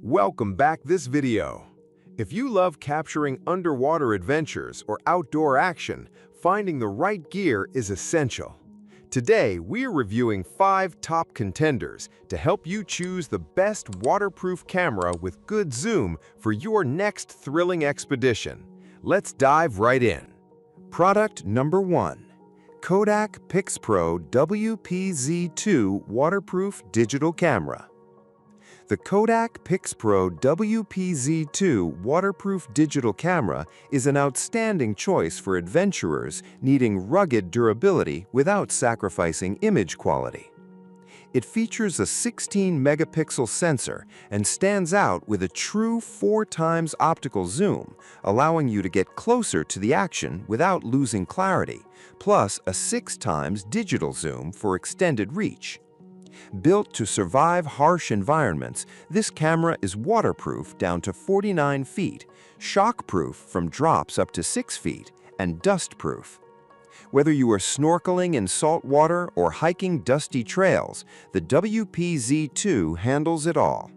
Welcome back this video. If you love capturing underwater adventures or outdoor action, finding the right gear is essential. Today, we're reviewing 5 top contenders to help you choose the best waterproof camera with good zoom for your next thrilling expedition. Let's dive right in. Product number 1. Kodak PIXPRO WPZ2 Waterproof Digital Camera. The Kodak PIXPRO WPZ2 waterproof digital camera is an outstanding choice for adventurers needing rugged durability without sacrificing image quality. It features a 16-megapixel sensor and stands out with a true 4x optical zoom, allowing you to get closer to the action without losing clarity, plus a 6x digital zoom for extended reach. Built to survive harsh environments, this camera is waterproof down to 49 feet, shockproof from drops up to 6 feet, and dustproof. Whether you are snorkeling in salt water or hiking dusty trails, the WPZ2 handles it all.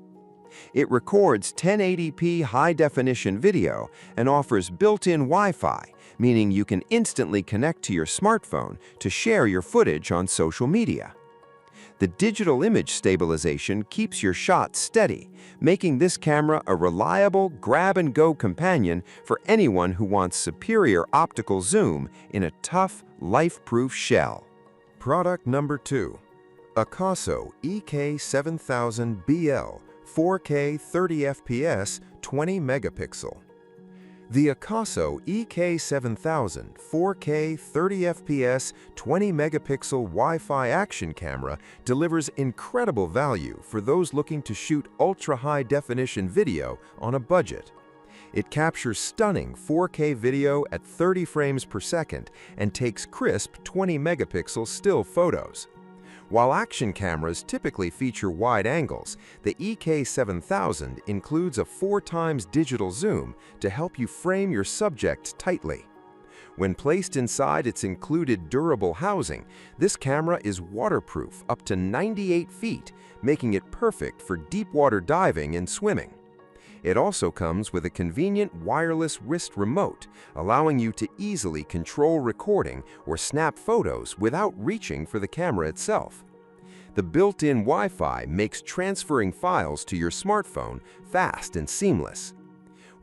It records 1080p high-definition video and offers built-in Wi-Fi, meaning you can instantly connect to your smartphone to share your footage on social media. The digital image stabilization keeps your shot steady, making this camera a reliable grab-and-go companion for anyone who wants superior optical zoom in a tough, life-proof shell. Product number 2. AKASO EK7000BL 4K 30fps 20 megapixel. The AKASO EK7000 4K 30fps 20 megapixel Wi-Fi action camera delivers incredible value for those looking to shoot ultra-high definition video on a budget. It captures stunning 4K video at 30 frames per second and takes crisp 20 megapixel still photos. While action cameras typically feature wide angles, the EK7000 includes a 4x digital zoom to help you frame your subject tightly. When placed inside its included durable housing, this camera is waterproof up to 98 feet, making it perfect for deep water diving and swimming. It also comes with a convenient wireless wrist remote, allowing you to easily control recording or snap photos without reaching for the camera itself. The built-in Wi-Fi makes transferring files to your smartphone fast and seamless.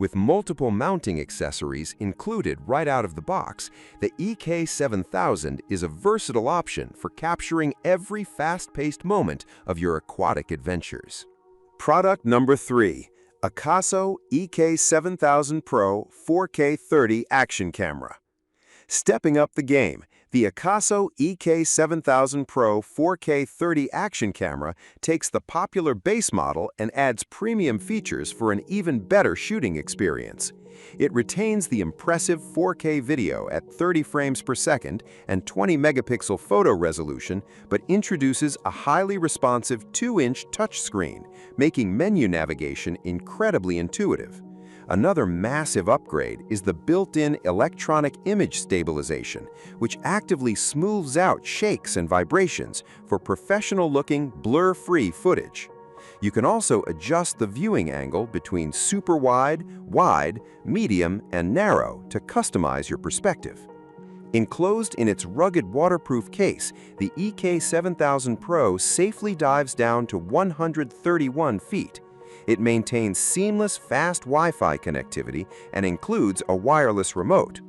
With multiple mounting accessories included right out of the box, the EK7000 is a versatile option for capturing every fast-paced moment of your aquatic adventures. Product number 3. AKASO EK7000 Pro 4K 30 Action Camera. Stepping up the game, the AKASO EK7000 Pro 4K 30 Action Camera takes the popular base model and adds premium features for an even better shooting experience. It retains the impressive 4K video at 30 frames per second and 20 megapixel photo resolution, but introduces a highly responsive 2-inch touchscreen, making menu navigation incredibly intuitive. Another massive upgrade is the built-in electronic image stabilization, which actively smooths out shakes and vibrations for professional-looking, blur-free footage. You can also adjust the viewing angle between super wide, wide, medium, and narrow to customize your perspective. Enclosed in its rugged waterproof case, the EK7000 Pro safely dives down to 131 feet. It maintains seamless fast Wi-Fi connectivity and includes a wireless remote.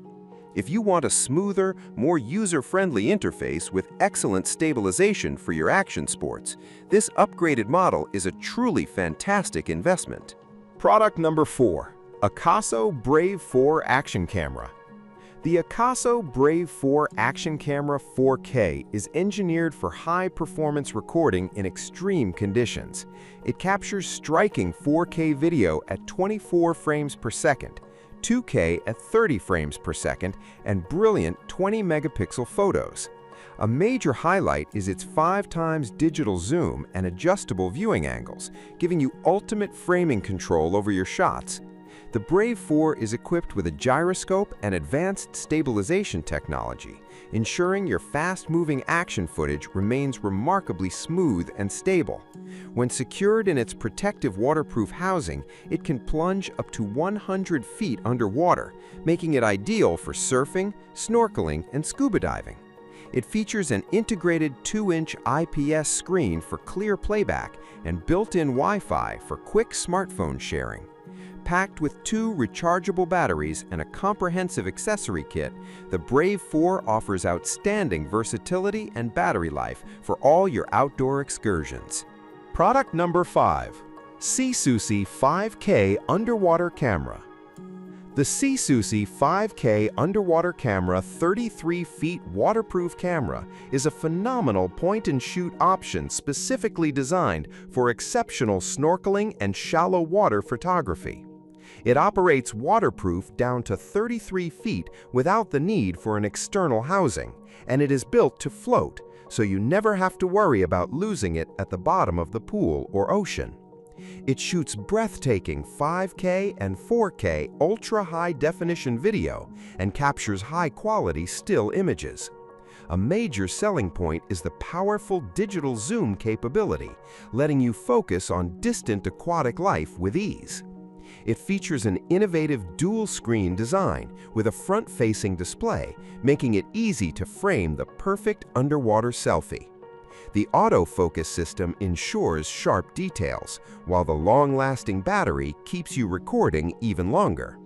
If you want a smoother, more user-friendly interface with excellent stabilization for your action sports, this upgraded model is a truly fantastic investment. Product number 4. AKASO Brave 4 Action Camera. The AKASO Brave 4 Action Camera 4K is engineered for high-performance recording in extreme conditions. It captures striking 4K video at 24 frames per second, 2K at 30 frames per second, and brilliant 20 megapixel photos. A major highlight is its 5x digital zoom and adjustable viewing angles, giving you ultimate framing control over your shots. The Brave 4 is equipped with a gyroscope and advanced stabilization technology, ensuring your fast-moving action footage remains remarkably smooth and stable. When secured in its protective waterproof housing, it can plunge up to 100 feet underwater, making it ideal for surfing, snorkeling, and scuba diving. It features an integrated 2-inch IPS screen for clear playback and built-in Wi-Fi for quick smartphone sharing. Packed with 2 rechargeable batteries and a comprehensive accessory kit, the Brave 4 offers outstanding versatility and battery life for all your outdoor excursions. Product number 5. SiSuSy 5K Underwater Camera. The SiSuSy 5K Underwater Camera 33 feet waterproof camera is a phenomenal point-and-shoot option specifically designed for exceptional snorkeling and shallow water photography. It operates waterproof down to 33 feet without the need for an external housing, and it is built to float, so you never have to worry about losing it at the bottom of the pool or ocean. It shoots breathtaking 5K and 4K ultra-high-definition video and captures high-quality still images. A major selling point is the powerful digital zoom capability, letting you focus on distant aquatic life with ease. It features an innovative dual-screen design with a front-facing display, making it easy to frame the perfect underwater selfie. The autofocus system ensures sharp details, while the long-lasting battery keeps you recording even longer.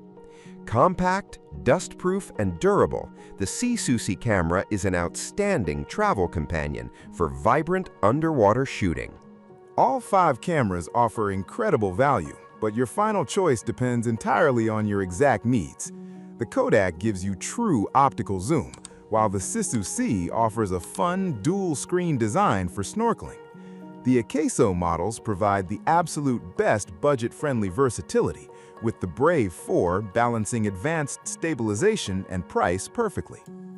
Compact, dust-proof, and durable, the SiSuSy camera is an outstanding travel companion for vibrant underwater shooting. All 5 cameras offer incredible value, but your final choice depends entirely on your exact needs. The Kodak gives you true optical zoom, while the SiSuSy offers a fun dual-screen design for snorkeling. The AKASO models provide the absolute best budget-friendly versatility, with the Brave 4 balancing advanced stabilization and price perfectly.